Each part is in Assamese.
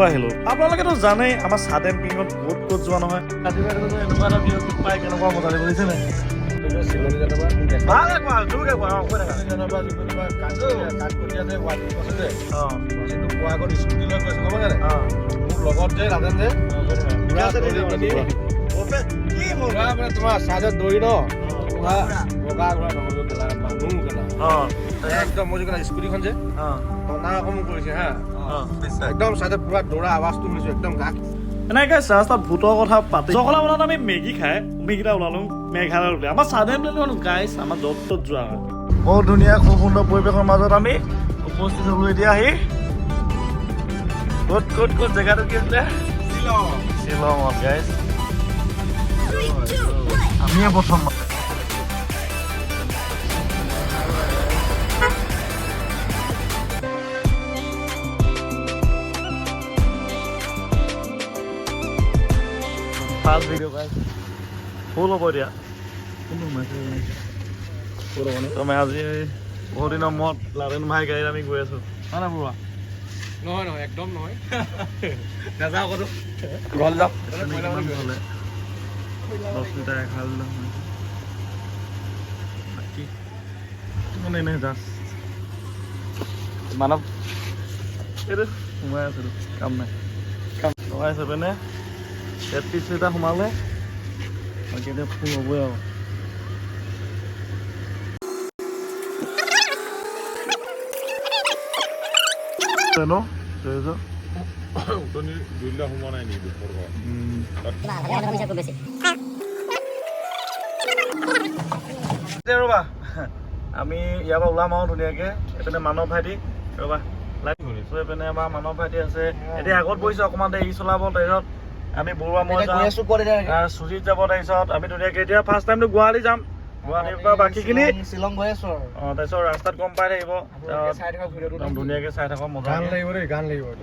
আহিলোঁ। আপোনালোকেতো জানেই আমাৰ চাডেন পিকনিকত ক'ত যোৱা নহয়। ৰাতিপুৱা এনেকুৱা এটা ভিউ পাই কেনেকুৱা মজা লাগিব বুজিছেনে? লগত যে ৰাজেন যে তোমাৰ চাইডত দৌৰি ন বগা ঘোঁৰা একদম মই যে স্কুটিখন যে টনা ৰকম কৰিছে হা একদম চাইডত পুৰা দৌৰা আৱাজটো শুনিছো একদম গাত এনেকৈ ৰাস্তাত ভূতৰ কথা পাতি জখলা বনাত আমি মেগী খাই মেগীটা ওলালো মেঘালয় উলিয়াই আমাৰ চাডেন গাইছ আমাৰ য'ত ত'ত যোৱা হয় বহুত ধুনীয়া খুব সুন্দৰ পৰিৱেশৰ মাজত আমি উপস্থিত হ'লো এতিয়া আহি ক'ত জেগাটো কি আছিলে শ্বিলঙত গাইছ আমিয়ে প্ৰথম ফাৰ্ষ্ট ভিডিঅ' গাইছ ফুল হ'ব এতিয়া তুমি আজি বহুত দিনৰ মূৰত লাদেন ভাই গাড়ীত আমি গৈ আছো হয় না বৰুৱা নহয় একদম নহয় নাযাওঁ ক'তো ঘৰ যাওঁ 10 লিটাৰ 1 লিটাৰ বাকী মানে এনে জাষ্ট মানৱ এইটো সোমাই আছিলো কাম নাই লগাই আছে পেনে 33 লিটাৰ সোমালে বাকী এতিয়া ফুল হ'বই আৰু ন ৰবা আমি ইয়াৰ পৰা ওলাম আৰু ধুনীয়াকে এইপিনে মানৱ ভাইটি ৰবা এইপিনে আমাৰ মানৱ ভাইটি আছে এতিয়া আগত বহিছো অকণমান দেৰি চলাব তাৰপিছত আমি বৰুৱা মই সুজিত যাব তাৰপিছত আমি ধুনীয়াকে এতিয়া ফাৰ্ষ্ট টাইমটো গুৱাহাটী যাম গুৱাহাটীৰ পৰা বাকীখিনি শ্বিলং গৈ আছো আৰু তাৰপিছত ৰাস্তাত গম পাই থাকিব ধুনীয়াকে চাই থাকক মজা গান লাগিব দেই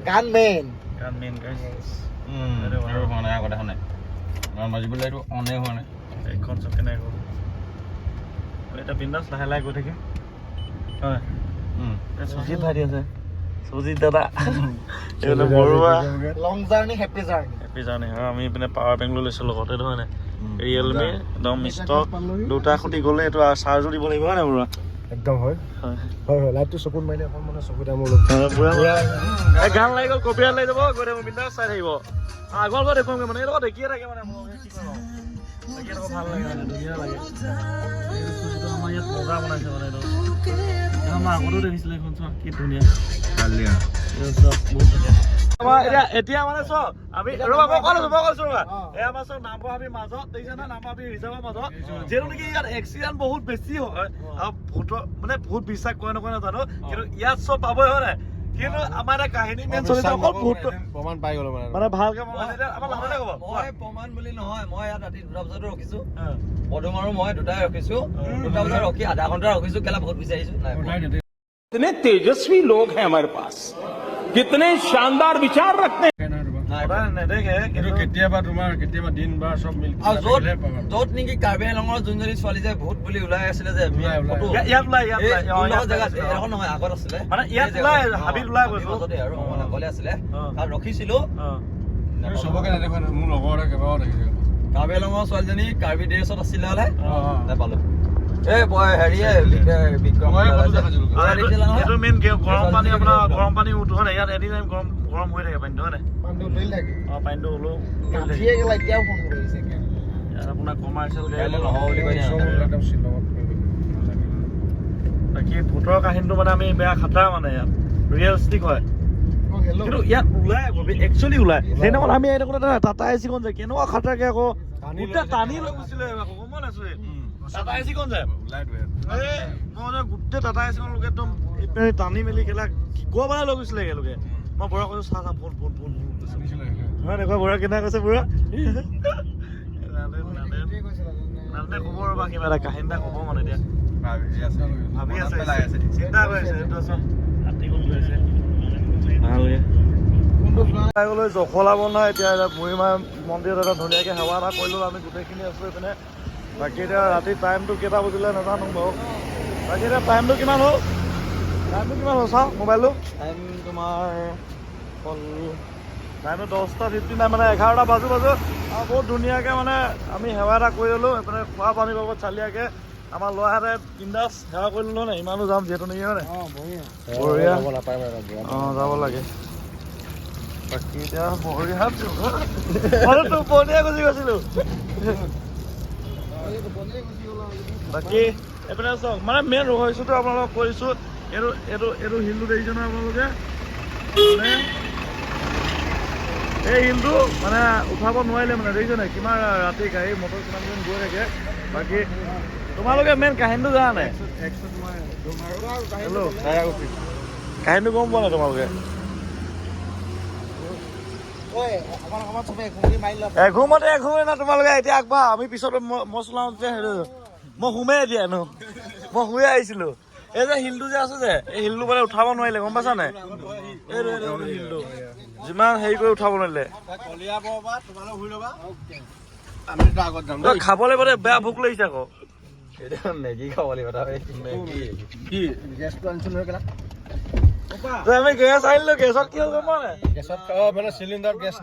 গান মেইন গাইছ হোৱা নাই আগতে হোৱা নাই মাজিবলৈ এইটো অনে হোৱা নাই এইখন চব কেনেকৈ গ'ল এতিয়া বিন্দাছ লাহে লাহে গৈ থাকিম হয় সুজিত ভাইটি আছে সুজিত দাদা এইফালে বৰুৱা লং জাৰ্ণি হেপী জাৰ্ণি হয় আমি এইপিনে পাৱাৰ বেংক লৈ লৈছোঁ লগতে নহয় নে ৰিয়েলমি একদম ষ্টক দুটা খুটি গ'লে এইটো চাৰ্জো দিব লাগিব হয় নাই বৰুৱা একদম হয় লাইটটো চকুত মাৰিলে অকণ মানে চকুতে মোৰ গান লাগি গ'ল কপিয়াৰ লাগি যাব গৈ থাকিব বিন্দাছ চাই থাকিব আগৰ পৰা দেখুৱামগৈ মানে এইটো দেখিয়ে থাকে মানে দেখি ভাল লাগে মানে ধুনীয়া লাগে আমাৰ ইয়াত মজা বনাইছে মানে এইটো আমাৰ আগতো দেখিছিলে এইখন চোৱা কি ধুনীয়া বহুত ধুনীয়া এতিয়া মানে চোৱা আমি ৰবা মই কৈছো ৰবা আমাৰ চব নামবহাবি মাজত দেখিছে না নামবহাবি ৰিজাৰ্ভৰ মাজত যিহেতু নেকি ইয়াত এক্সিডেণ্ট বহুত বেছি হয় আৰু ভূতৰ মানে বহুত বিশ্বাস কৰে নকৰে নাজানো কিন্তু ইয়াত চব পাবই হয় নাই কিন্তু আমাৰ এটা কাহিনী মেইন চলিছে অকল ভূত প্ৰমাণ পাই গ'লো মানে ভালকে আমাৰ লাভতে ক'ব মই প্ৰমাণ বুলি নহয় মই ইয়াত ৰাতি 2টা বজাতো ৰখিছো পদুম আৰু মই 2টাই ৰখিছো 2টা বজাত ৰখি আধা ঘণ্টা ৰখিছো কেলা বহুত বিচাৰিছো कितने तेजस्वी लोग हैं हमारे पास कितने शानदार विचार रखते हैं নেদেখে কিন্তু কেতিয়াবা দিন বাৰ চব মিলি য'ত নেকি কাৰ্বি আংলঙৰ যোনজনী ছোৱালী যে ভূত বুলি ওলাই আছিলে যে ইয়াত জেগাত এখন নহয় আগত আছিলে মানে ইয়াত ওলাই হাবিত ওলাই গৈছো আৰু অকণ আগলে আছিলে তাত ৰখিছিলো চবকে নেদেখা মোৰ লগৰ কেইবাও দেখিছে কাৰ্বি আংলঙৰ ছোৱালীজনী কাৰ্বি ড্ৰেছত আছিলে হ'লে নাপালো হেৰিয়ে এইটো মেইন গৰম পানী আপোনাৰ গৰম পানী উঠোৱা নাই ইয়াত এনি টাইম গৰম হৈ থাকে পানীটো হয় নাই পানীটো হ'লেও আপোনাৰ কমাৰ্চিয়েল বাকী ভূতৰ কাহিনীটো মানে আমি বেয়া খাটা মানে ইয়াত ৰিয়েলিষ্টিক হয় কিন্তু ইয়াত ওলাই একচুৱেলি ওলাই সেইদিনাখন আমি এটা টাটা এচিখন যে কেনেকুৱা খাটাকে আকৌ গোটেই টানি লৈ গৈছিলে আকৌ গম নাছো টাটা এচিখন যে মই গোটেই টাটা এচিখন লোকে একদম টানি মেলি কেলা কিকোৱা বনাই লৈ গৈছিলে একেলগে মই বৰা কৈছো চাহ ফোন হয় দেখুৱা বৰা কেনেকুৱা কৈছে বৰা নানে ক'ব ৰ'বা কিবা এটা কাহিনী এটা ক'ব মানে এতিয়া ভাবি আছে চিন্তা কৰি আছে ভালকৈ জখলা বনাই এতিয়া বুঢ়ীমা মন্দিৰত এটা ধুনীয়াকৈ সেৱা এটা কৰিলোঁ আমি গোটেইখিনি আছোঁ এইপিনে বাকী এতিয়া ৰাতি টাইমটো কেইটা বজিলে নাজানো বাৰু বাকী এতিয়া টাইমটো কিমান হ'ল চাওঁ মোবাইলটো টাইম তোমাৰ হ'ল টাইমটো 10:59 মানে 11টা বাজু আৰু বহুত ধুনীয়াকৈ মানে আমি সেৱা এটা কৰি ল'লোঁ এইপিনে খোৱা পানীৰ লগত চালিয়াকৈ আমাৰ ল'ৰাহঁতে বিন্দাছ সেৱা কৰি ল'লোঁ নে ইমানো যাম যিহেতু নেকি হয় বঢ়িয়া যাব লাগে বাকী এতিয়া বঢ়িয়া টোপনিয়ে গুচি গৈছিলোঁ বাকী এইপিনে চাওক মানে মেইন ৰহস্যটো আপোনালোকক কৰিছোঁ এইটো হিলটো দেখিছে নহয় আপোনালোকে মানে এই হিলটো মানে উঠাব নোৱাৰিলে মানে দেখিছে নাই কিমান ৰাতি গাড়ী মটৰ কিমান দিন গৈ থাকে বাকী তোমালোকে মেইন কাহিনীটো জানা নাই কাহিনীটো গম পোৱা নাই তোমালোকে এঘুমতে না তোমালোকে এতিয়া আগবাঢ়া আমি পিছত মই চলাওঁ যে মই সোমাই এতিয়া মই শুয়ে আহিছিলোঁ এই যে হিলটো যে আছে যে এই হিলটো মানে উঠাব নোৱাৰিলে গম পাইছা নাই এইটো হিলটো যিমান হেৰি কৰি উঠাব নোৱাৰিলে খাব লাগিব দে বেয়া ভোক লাগিছে আকৌ মেগী খাব লাগিব আমি গেছ আহিলো গেছত কি হ'ল গম পোৱা নাই মানে চিলিণ্ডাৰ গেছ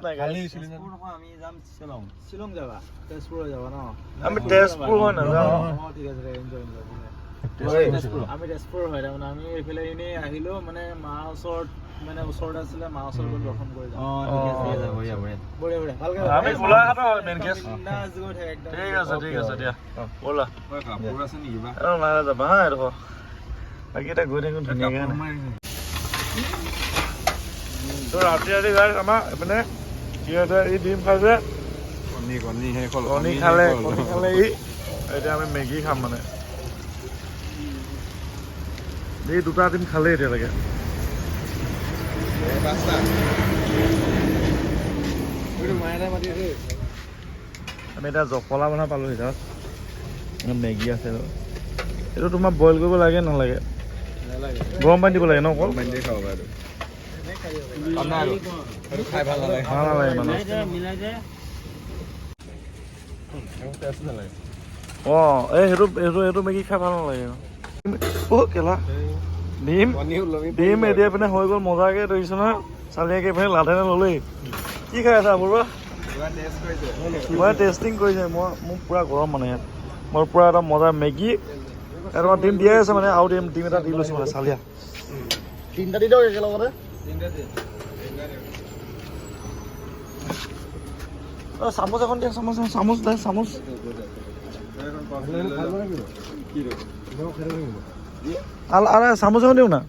নাই খালি আমি যাম শ্বিলং যাবা তেজপুৰ যাবা ন আমি তেজপুৰ হয় নাযাওঁ ঠিক আছে আমি তেজপুৰ হয় তাৰমানে আমি এইফালে এনেই আহিলো মানে মাৰ ওচৰত মানে ওচৰত আছিলে মাৰ ওচৰত দৰ্শন কৰি যাম আমি গোলাঘাটৰ মেইন কেছ ঠিক আছে দিয়া ব'লা নাই যাবা হা এইডোখৰ বাকী এটা গৈ থাকোঁ ধুনীয়াকৈ ৰাতি গাড়ী আমাৰ এইপিনে কি হৈছে ই ডিম খাইছে কণী খালে ই এতিয়া আমি মেগী খাম মানে এই দুটা ডিম খালে এতিয়ালৈকে আমি এতিয়া জখলা বনা পালোঁ তাত মেগী আছে এইটো তোমাৰ বইল কৰিব লাগে নালাগে গৰম পানী দিব লাগে ন অকল ভাল নালাগে মানে অঁ এই সেইটো মেগী খাই ভাল নালাগে কেলা ডিম এতিয়া পিনে হৈ গ'ল মজাকৈ ধৰিছে নহয় চালিয়াকৈ পিনে লাধেনে ল'লেই কি খাই আছা বৰুৱা মই টেষ্টিং কৰিছে মোক পূৰা গৰম মানে ইয়াত মোৰ পূৰা এটা মজা মেগী এটা ডিম দিয়াই আছে মানে আৰু ডিম এটা দি লৈছোঁ মানে চালিয়া 3টা দি দিয়ক একেলগতে চামুচ এখন দিয়া চামুচ চামুচ এখন দিওঁ না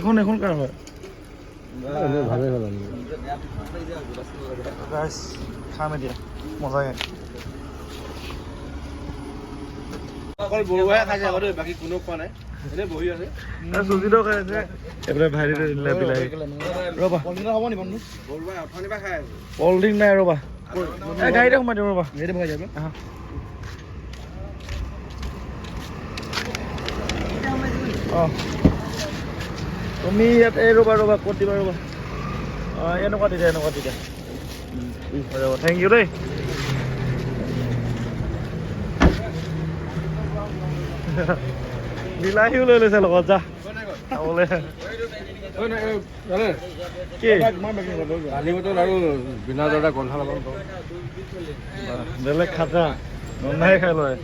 এখন কাৰ হয় খাম এতিয়া মজাকৈ অকল বৰুৱাই খাইছে আকৌ দেই বাকী কোনো খোৱা নাই এনেই বহি আছে চুজিটো খাই আছে এইবিলাক ভাইটি দিলে বিলাহী ৰ'বা হ'ব নি বন্ধু বৰুৱাই অথনিৰ পৰা খাই আছে পলিথিন নাই ৰ'বা এই গাড়ীতে সোমাই দিওঁ ৰ'বা গাড়ীতে ভৰাই যাবি অঁ তুমি ইয়াত এই ৰ'বা ক'ত দিবা ৰ'বা অঁ এনেকুৱা দি দিয়া ৰ'বা থেংক ইউ দেই বিলাহীও লৈ লৈছে লগত যা খাবলৈ কি বেলেগ খাটা গন্ধাই খাই লয়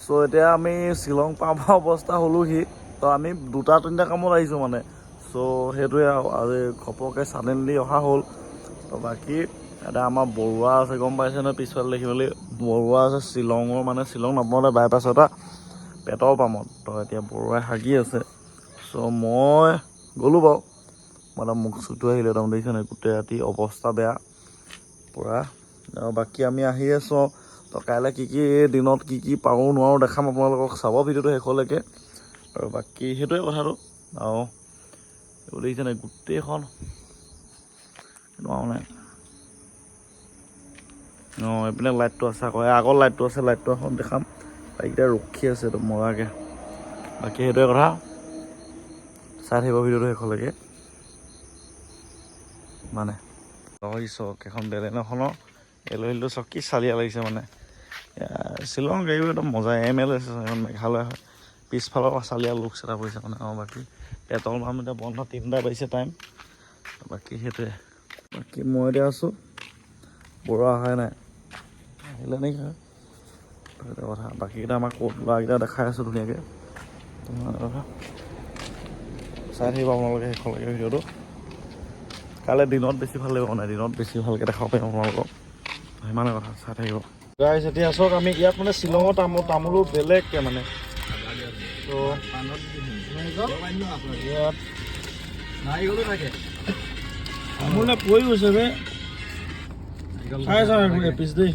চ' এতিয়া আমি শ্বিলং পাব অৱস্থা হ'লোহি তো আমি 2-3টা কামত আহিছোঁ মানে চ' সেইটোৱে আৰু ঘপককৈ ছাডেনলি অহা হ'ল তো বাকী এতিয়া আমাৰ বৰুৱা আছে গম পাইছে নহয় পিছফালে দেখিবলৈ বৰুৱা আছে শ্বিলঙৰ মানে শ্বিলং নপওঁতে বাইপাছ এটা পেট্ৰল পাম্পত তো এতিয়া বৰুৱাই হাগি আছে চ' মই গ'লোঁ বাৰু মানে মুখ চুটো আহিলে তাৰমানে দেখিছে নাই গোটেই ৰাতি অৱস্থা বেয়া পূৰা আৰু বাকী আমি আহি আছোঁ তো কাইলৈ কি দিনত কি পাৰোঁ নোৱাৰোঁ দেখাম আপোনালোকক, চাব ভিডিঅ'টো শেষলৈকে। আৰু বাকী সেইটোৱে কথাটো। আৰু এইবোৰ দেখিছে নাই গোটেইখন নোৱাৰো নাই। অঁ এইপিনে লাইটটো আছে আকৌ, আগৰ লাইটটো আছে, লাইটটো এখন দেখাম। বাইককেইটা ৰখি আছে এইটো মজাকৈ। বাকী সেইটোৱে কথা, চাই থাকিব ভিডিঅ'টো শেষলৈকে। মানে চক এখন বেলেনখনৰ এলহিলটো চক কি চালিয়া লাগিছে মানে। শ্বিলং গাড়ীবোৰ একদম মজাই MLS এখন মেঘালয় হয়। পিছফালৰ চালিয়া লুকছ এটা পৰিছে মানে। বাকী পেট্ৰল পাম্প এতিয়া বন্ধ, 3টা বাজিছে টাইম। বাকী সেইটোৱে। বাকী মই এতিয়া আছোঁ, বৰুৱা অহাই নাই, আহিলে নেকি সেইটো কথা। বাকীকেইটা আমাৰ ক'ত ল'ৰাকেইটা দেখাই আছোঁ ধুনীয়াকৈ। চাই থাকিব আপোনালোকে শেষলৈকে ভিডিঅ'টো। কাইলৈ দিনত বেছি ভাল লাগিব মানে, দিনত বেছি ভালকৈ দেখাব পাৰিম আপোনালোকক। সিমানে কথা, চাই থাকিব। গাইছ এতিয়া চাওক আমি ইয়াত মানে শ্বিলঙৰ তামোলো বেলেগকৈ মানে। তো ইয়াত নাৰিকলো থাকে। তামোল পৰি গৈছে বে, খাই চাওঁ এপিচ দেই।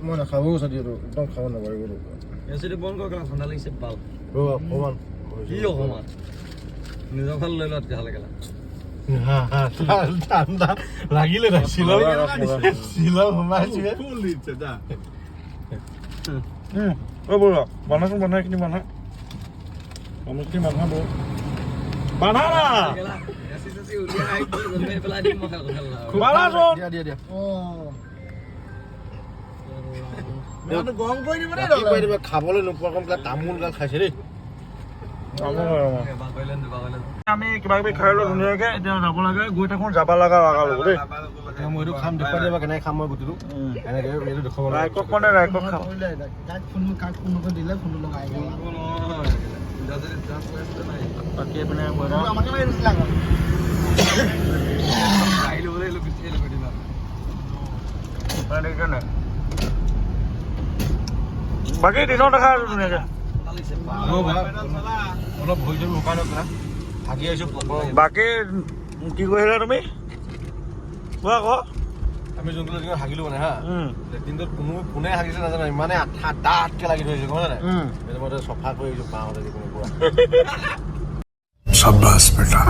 মই নাখাবও চাদি একদম খাব নাপাৰিব। এচিটো বন্ধ কৰ, কেলা ঠাণ্ডা লাগিছে পাল। অকণমান কি অকণমান নিজৰ ফালে লৈ লোৱা তেতিয়াহ'লে কেলা। ঠাণ্ডা লাগিলে নাই শ্বিলং সোমাইছো বৰুৱা বনাচোন, বনাইখিনি বনা তামোলখিনি বনা বৌ বানা না এচি চেচি উলিয়াই গৈ পেলাই দিম মই বানাচোন। গৰম কৰি দিব দেই। খাবলৈ নোপোৱা কম তামোল গাল খাইছে দেই। আমি কিবা কিবি খাই লওঁ ধুনীয়াকৈ। এতিয়া যাব লাগে, গৈ থাকোঁ, যাব লগা ল'ব দেই। মই এইটো খাম, দেখুৱাই দিব কেনেকৈ খাম মই গুটিটো এনেকৈ এইটো দেখুৱাব লাগে। ৰাইকক মানে ৰাইকক খাওঁ। বাকী এইপিনে বাকী দিনত দেখা আছোঁ ধুনীয়াকৈ। অলপ ভৰি চৰি শুকাই লওক না, থাকি আহিছোঁ। বাকী কি কৈছিলা তুমি? কোৱা আকৌ। আমি যোনটো লেট্ৰিনত হাগিলোঁ মানে হা, লেট্ৰিনটোত কোনে হাগিছে নাজানো, ইমানে ডাঠকৈ লাগি ধৰিছে গম নাই। মই চফা কৰি আহিছোঁ পাওঁতে যিকোনো পুৰা। शाबाश बेटा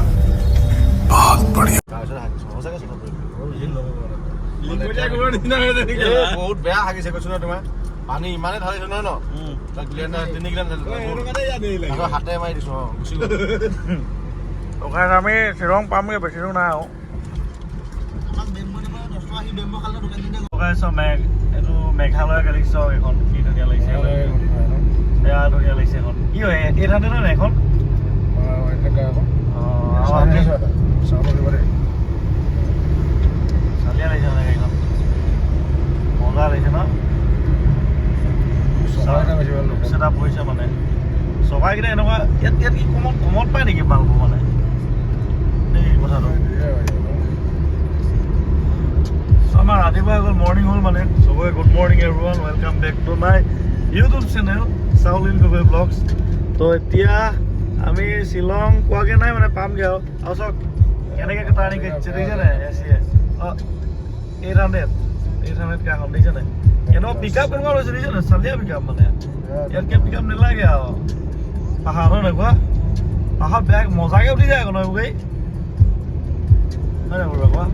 बहुत बढ़िया। তাৰপিছত হাগিছোঁ সঁচাকৈ চফা কৰি বহুত বেয়া হাগিছে কৈছোঁ ন তোমাৰ। পানী ইমানে ঢালিছোঁ নহয় ন, 3 গিলাচ হাতে মাৰি দিছোঁ। গুচি গ'ল। আমি শ্বিলং পামগৈ, বেছি দূৰ নাই আৰু। এইটো মেঘালয় গাড়ী চাওক, এখন কি ধুনীয়া লাগিছে, বেয়া ধুনীয়া লাগিছে এখন। কি হয় 800 নহয় এখন? চালিয়া লাগিছে মানে গাড়ীখন, মজা লাগিছে ন। এটা পৰিছে মানে চবাইকেইটা এনেকুৱা। ইয়াত কি কমত পায় নেকি মালবোৰ মানে এই কথাটো? আমাৰ ৰাতিপুৱা গ'ল, মৰ্ণিং হ'ল মানে। চবৰে good morning everyone, welcome back to my YouTube channel Chaulin Gogoi vlogs. তো এতিয়া আমি শ্বিলং পোৱাগৈ নাই মানে, পামগৈ আৰু চাওক কেনেকৈ টাৰ্ণিং কৰিছে দেখিছে নাই। এচিয়ে 800 এখন দেখিছে নাই। এনেকুৱা পিক আপ কেনেকুৱা লৈছে দেখিছে নাই, চালিয়া পিক আপ মানে। ইয়াতকৈ পিক আপ নালাগে আৰু। পাহাৰ হয় নাই কোৱা, পাহাৰ বেয়া মজাকৈ উঠি যায় আকৌ নহয় গাড়ী, হয় নাই বাৰু কোৱা।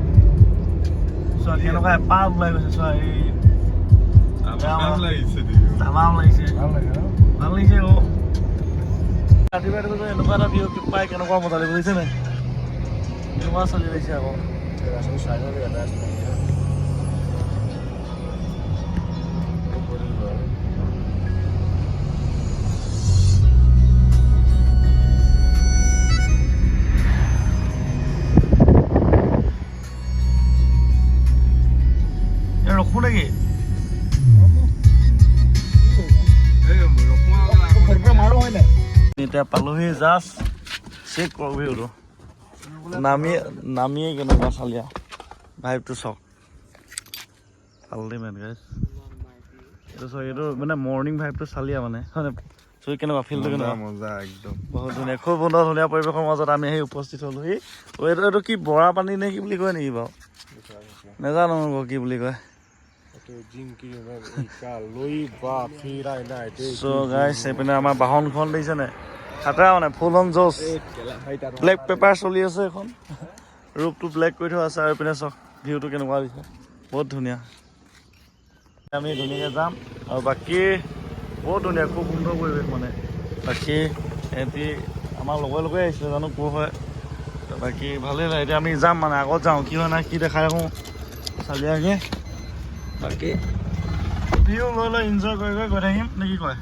চোৱা কেনেকুৱা এপাহ ওলাই গৈছে, চোৱা এই তামাম লাগিছে, ভাল লাগিছে আকৌ। ৰাতিপুৱা এনেকুৱা এটা ভিউ পাই কেনেকুৱা মজা লাগিব বুজিছে নাই। কেনেকুৱা চলি লাগিছে আকৌ। ৰখো নেকি? এতিয়া পালোহি, জাষ্ট চেক কৰক ভিউটো। নামিয়ে কেনেকুৱা চালিয়া ভাইবটো চাওক। আল্টিমেট গাইছ, এইটো চাওক, এইটো মানে মৰ্ণিং ভাইবটো চালিয়া মানে, হয় চুই কেনেকুৱা ফিলটো কেনেকুৱা? মজা একদম বহুত ধুনীয়া, খুব সুন্দৰ ধুনীয়া পৰিৱেশৰ মাজত আমি আহি উপস্থিত হ'লোহি। এইটো কি বৰা পানী নে কি বুলি কয় নেকি বাৰু? নাজানো কি বুলি কয়। So guys, এইপিনে আমাৰ বাহনখন দেখিছে নে খাতৰা মানে ফুল অন জোচ ব্লেক পেপাৰ চলি আছে এখন ৰূপটো ব্লেক কৰি থোৱা আছে আৰু এইপিনে চাওক ভিউটো কেনেকুৱা দিছে বহুত ধুনীয়া আমি ধুনীয়াকৈ যাম আৰু বাকী বহুত ধুনীয়া খুব সুন্দৰ পৰিৱেশ মানে বাকী এহেঁতি আমাৰ লগে আহিছিলে জানো ক'ৰ হয় বাকী ভালেই লাগে এতিয়া আমি যাম মানে আগত যাওঁ কি হয় নাই কি দেখাই ৰাখোঁ চালিয়াকৈ বাকী ভিউ লৈ লৈ এনজয় কৰি গৈ থাকিম নে কি কয়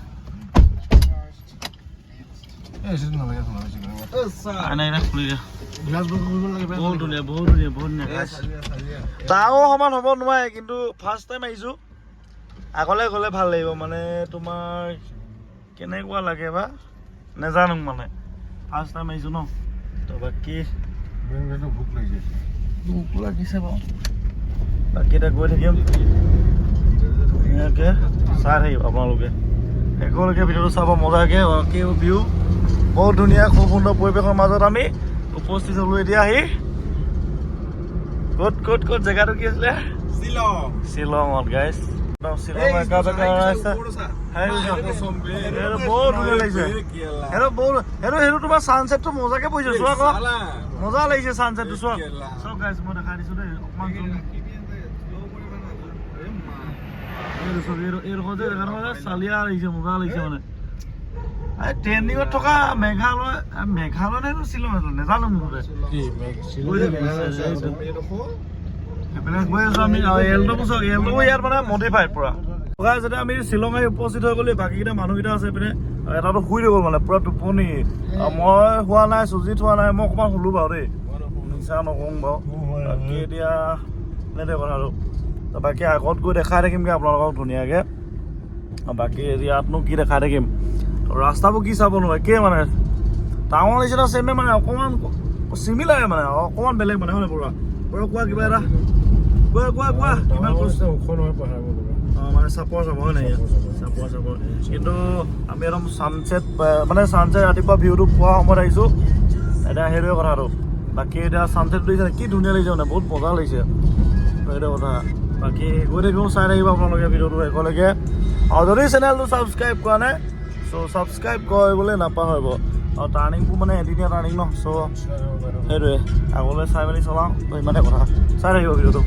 খুলি দিয়া বহুত ধুনীয়া ডাঙৰ সমান হ'ব নোৱাৰে কিন্তু ফাৰ্ষ্ট টাইম আহিছোঁ আগলৈ গ'লে ভাল লাগিব মানে তোমাৰ কেনেকুৱা লাগে বা নেজানো মানে ফাৰ্ষ্ট টাইম আহিছোঁ ন তো বাকী ভোক লাগিছে বাৰু বাকী এতিয়া গৈ থাকিম ধুনীয়াকৈ চাই থাকিব আপোনালোকে একেলগে ভিডিঅ'টো চাব মজাকৈ বাকী ভিউ বহুত ধুনীয়া খুব সুন্দৰ পৰিৱেশৰ মাজত আমি উপস্থিত হ'লোঁ এতিয়া আহি ক'ত জেগাটো কি আছিলে শ্বিলঙত গাইছ শ্বিলং একা জেগা বহুত ধুনীয়া লাগিছে সেইটো তোমাৰ ছানছেটটো মজাকৈ পৰিছে চোৱা আকৌ মজা লাগিছে ছানছেটটো চোৱা চব গাইছ মই দেখাই দিছোঁ দেই অকণমান এইডোখৰ যে জেগাডোখৰ চালিয়া লাগিছে মজা লাগিছে মানে ট্ৰেণ্ডিঙত থকা মেঘালয় নে শ্বিলং নেজানো মুঠতে সেইপিনে গৈ আছোঁ আমি এল্ডমো চাওক এল্ডমো ইয়াত মানে মডিফাইড পূৰা যেতিয়া আমি শ্বিলং আহি উপস্থিত হৈ গ'লো বাকীকেইটা মানুহকেইটা আছে এইপিনে এটাতো শুই দিব মানে পূৰা টোপনি মই হোৱা নাই সুজিত হোৱা নাই মই অকণমান শুলোঁ বাৰু দেই মিছা নকওঁ বাৰু বাকী এতিয়া এনেদৰে কথাটো বাকী আগত গৈ দেখাই থাকিমগৈ আপোনালোকক ধুনীয়াকৈ বাকী ইয়াতনো কি দেখাই থাকিম ৰাস্তাবোৰ কি চাব নোৱাৰে একেই মানে টাউনৰ নিচিনা চেমে মানে অকণমান চিমিলাৰে মানে অকণমান বেলেগ মানে হয় পূৰা কোৱা কিবা এটা কোৱা কিমান মানে চাপৰ হয় নাই চাপৰ কিন্তু আমি একদম ছানছেট ৰাতিপুৱা ভিউটো পোৱা সময়ত আহিছোঁ এতিয়া সেইটোৱে কথাটো বাকী এতিয়া ছানছেটটো দেখিছে কি ধুনীয়া লাগিছে মানে বহুত মজা লাগিছে সেইটো কথা বাকী গৈ থাকিব চাই থাকিব আপোনালোকে ভিডিঅ'টো একেলগে আৰু যদি চেনেলটো ছাবস্ক্ৰাইব কৰা নাই চ' ছাবস্ক্ৰাইব কৰিবলৈ নাপাহৰিব আৰু টাৰ্ণিংবোৰ মানে এদিনীয়া টাৰ্ণিং ন চ' সেইটোৱে আগলৈ চাই মেলি চলাওঁ তো ইমানে কথা চাই থাকিব ভিডিঅ'টো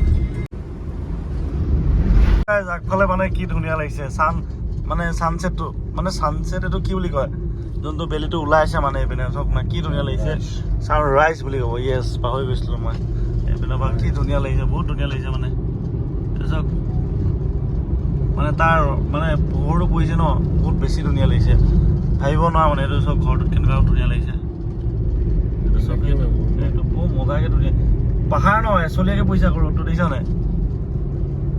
আগফালে মানে কি ধুনীয়া লাগিছে ছানছেটটো মানে ছানছেট এইটো কি বুলি কয় যোনটো বেলিটো ওলাই আছে মানে এইপিনে চাওক না কি ধুনীয়া লাগিছে ছানৰাইজ বুলি ক'ব য়েছ পাহৰি গৈছিলোঁ মই এইপিনৰ পৰা কি ধুনীয়া লাগিছে বহুত ধুনীয়া লাগিছে মানে চাওক মানে তাৰ মানে পোহৰটো পৰিছে ন বহুত বেছি ধুনীয়া লাগিছে ভাবিব নোৱাৰা মানে এইটো চব ঘৰটোত কেনেকুৱা ধুনীয়া লাগিছে এইটো চব এইটো বহুত মজাকৈ ধুনীয়া পাহাৰ নহয় চলিয়াকৈ পইচা ৰ'দটো দেখিছা নাই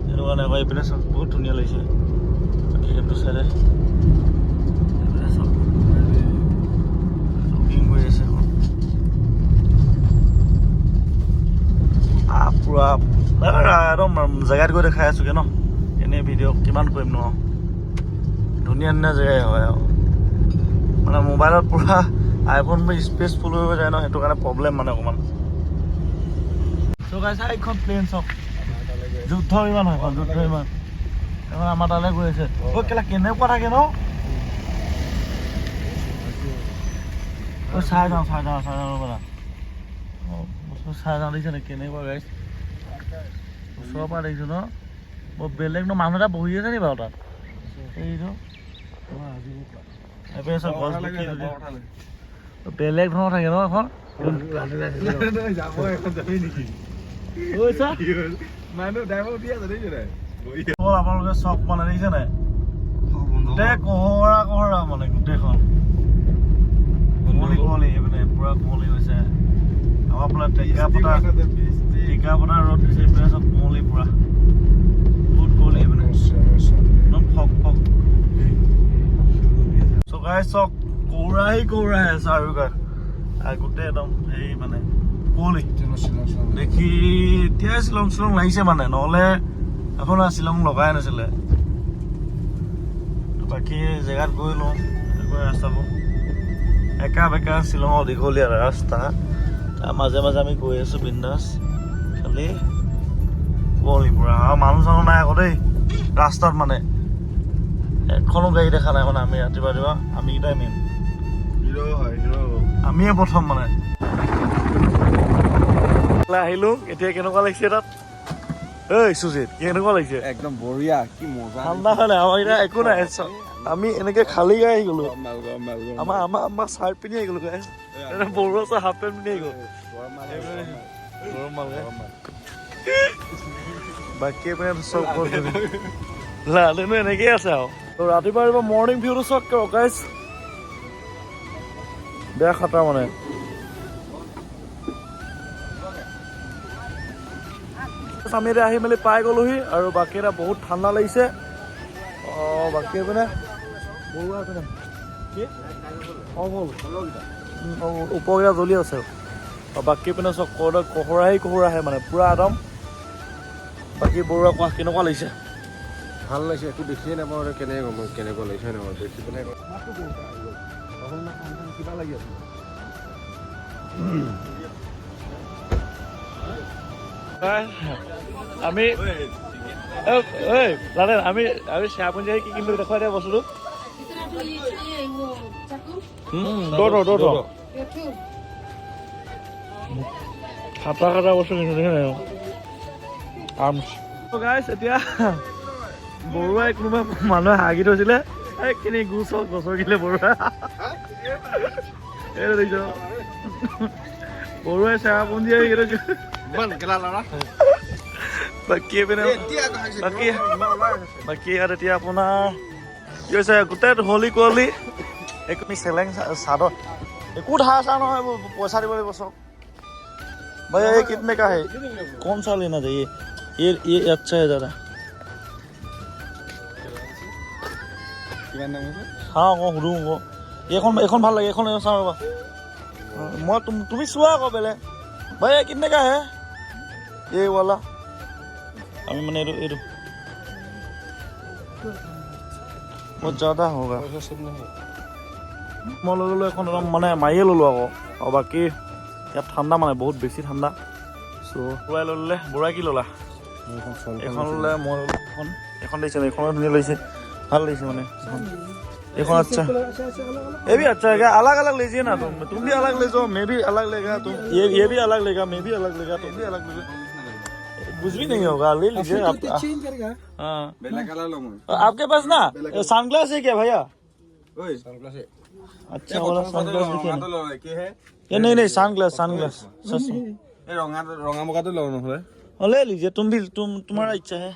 সেইটো কাৰণে আকৌ এইপিনে চব বহুত ধুনীয়া লাগিছে বাকী সেইটো চাইডে এইপিনে চব জগিং কৰি আছে পূৰা একদম জেগাত গৈ দেখাই আছোগৈ ন এনেই ভিডিঅ' কিমান কৰিম ন ধুনীয়া জেগাই হয় আৰু মানে মোবাইলত পূৰা আইফোন স্পেচ ফুল হৈ যায় ন সেইটো কাৰণে প্ৰব্লেম মানে অকণমান চাই এইখন প্লেন চাওক যুদ্ধ বিমান হয় যুদ্ধ বিমান এখন আমাৰ তালৈ গৈ আছে কেনেকুৱা থাকে ন চাই যাওঁ ৰ'বা চাই যাওঁ দেখিছে নে কেনেকুৱা গাইছ ওচৰৰ পৰা দেখিছোঁ ন বৰ বেলেগ ন মানুহ এটা বহি আছে নি বাৰু তাত এইটো বেলেগ ধৰণৰ থাকে ন এখন আপোনালোকে চক মানে দেখিছে নাই গোটেই কহৰা মানে গোটেইখন কুঁৱলী এইপিনে পূৰা কুঁৱলী হৈছে আমাৰ আপোনাৰ টেকা পতা ৰ'দ দিছে এইপিনে চব কুঁৱলী পূৰা বহুত কুঁৱলী এইপিনে একদম ফক চকাই চক কৌৰাই আছে আৰু গোটেই একদম হেৰি মানে কুঁৱলী দেখি এতিয়াই শ্বিলং লাগিছে মানে নহ'লে এখন শ্বিলং লগাই নাছিলে বাকী জেগাত গৈ লওঁ ৰাস্তাবোৰ একা বেকা শ্বিলঙৰ দীঘলীয়া ৰাস্তা তাৰ মাজে আমি গৈ আছোঁ বিন্দাছ খালি কুঁৱলী পূৰা আৰু মানুহ চানুহ নাই আকৌ দেই ৰাস্তাত মানে এখনো গাড়ী দেখা নাই মানে আমি ৰাতিপুৱা আমি কেইটাই মেইন আমিয়ে প্ৰথম মানে আহিলো এতিয়া কেনেকুৱা লাগিছে তাত ঐ সুজিত কেনেকুৱা লাগিছে একদম বঢ়িয়া কি মজা ঠাণ্ডা হয় নাই আমাৰ এতিয়া একো নাই আমি এনেকে খালী গাই আহি গলো আমাৰ চাৰ্ট পিন্ধি আহি গলো বৰুৱা চাহ হাফ পেণ্ট পিন্ধি আহি গলো গৰম মাল বাকী পিনে চব লালেনো এনেকেই আছে আৰু ৰাতিপুৱা মৰ্ণিং ভিউটো চক গাইজ বেয়া খাটা মানে আমি এতিয়া আহি মেলি পাই গলোহি আৰু বাকী এটা বহুত ঠাণ্ডা লাগিছে বাকী পিনে বৰুৱা পিনে ওপৰকেইটা জ্বলি আছে বাকী পিনে চব কহৰাহে মানে পুৰা একদম বাকী বৰুৱা কোৱা কেনেকুৱা লাগিছে ভাল লাগিছে একো দেখিয়ে নাপাওঁ কেনেকুৱা লাগিছে নহয় দেখি পেলাই কিবা লাগি আছে আমি আমি চেৰাপুঞ্জী কি কিনিলো দেখুৱাই দিয়া বস্তুটো খাটা বস্তু কিনিলো দেখে নাই আৰ্মছ এতিয়া বৰুৱাই কোনোবা মানুহে হাগি থৈছিলে এইখিনি গছৰ কিলে বৰুৱা এইটো দেখিছ বৰুৱাই চেৰাপুঞ্জী আহি থৈছে বাকী ইয়াত এতিয়া আপোনাৰ কি হৈছে গোটেই হলি কুঁৱলি একো চেলেং চাদৰ একো ধাৰ চাৰ নহয় পইচা দিব লাগিব চব ভাই ये कितने का है कौन सा लेना चाहिए ये अच्छा है दादा हाँ মই সুধোঁ আকৌ এইখন ভাল লাগে এইখন চাওঁ ৰ'বা মই তুমি চোৱা আকৌ বেলেগ ভাই ये कितने का है ये वाला আমি মানে এইটো বহুত জ্যাদা হোগা মই লৈ ল'লোঁ এখন একদম মানে মাৰিয়ে ল'লোঁ আকৌ বাকী ইয়াত ঠাণ্ডা মানে বহুত বেছি ঠাণ্ডা চ' বৰুৱাই ল'লে বৰুৱাই কি ল'লা এখন ল'লে মই ল'লোঁ এখন দিছে এইখনো ধুনীয়া লাগিছে ভাল লাগিছে মানে এখন अच्छा ये भी अच्छा है क्या अलग अलग लीजिए ना तुम भी अलग ले जाओ मैं भी अलग लेगा तुम ये भी अलग लेगा मैं भी अलग लेगा तुम भी अलग लेगा कुछ भी नहीं होगा ले लीजिए आप हाँ आपके पास ना सनग्लास है क्या भैया अच्छा वाला सनग्लास दिखे ये नहीं सनग्लास रंगा मका तो लो নহলে ले लीजिए तुम्हारा इच्छा है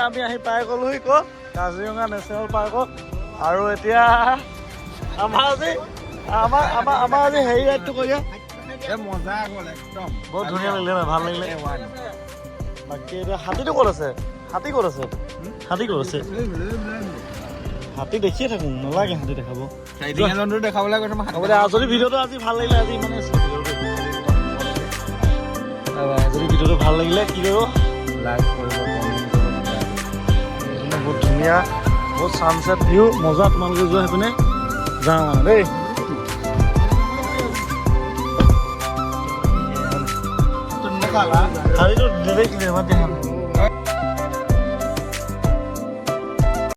আমি আহি পাই গলোহি ক'ত কাজিৰঙা নেশ্যনেল পাৰ্কত আৰু এতিয়া আমাৰ আজি হেৰি ৰাইডটো কৰিয়া মজা গ'ল একদম বহুত ধুনীয়া লাগিলে নহয় ভাল লাগিলে বাকী এতিয়া হাতীটো ক'ত আছে হাতী ক'ত আছে হাতী দেখিয়ে থাকোঁ নালাগে হাতী দেখাব দেখাবলৈ কৈছে যদি ভিডিঅ'টো আজি ভাল লাগিলে আজি মানে যদি ভিডিঅ'টো ভাল লাগিলে কি কৰিব লাইক কৰিব বহুত ধুনীয়া বহুত ছানছেট ভিউ মজা তোমালোকে যোৱা সেইপিনে যাওঁ মানে দেই হাতীটো নেদেখিলে